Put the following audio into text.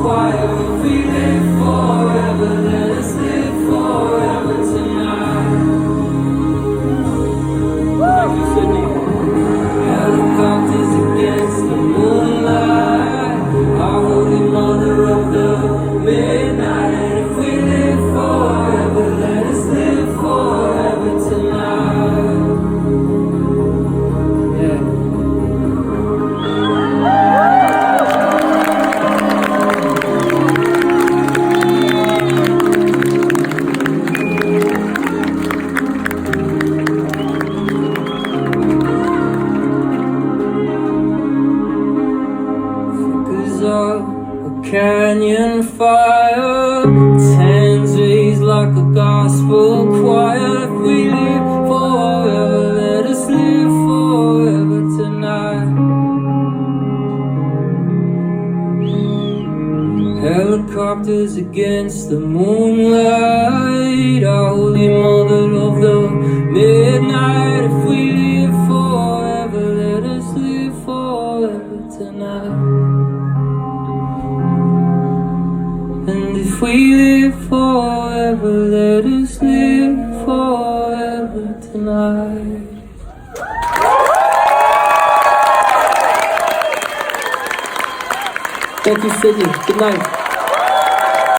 quiet. If we live forever, let us live forever tonight. Thank you, Sydney. Helicopters against the moonlight, our holy mother of the midnight. And if we live forever, let us live forever tonight. Yeah. Up a canyon fire, hands raised like a gospel choir. If we live forever, let us live forever tonight. Helicopters against the moonlight, our holy mother of the midnight. If we live forever, let us live forever tonight. And if we live forever, let us live forever tonight. Thank you, Sydney. Good night.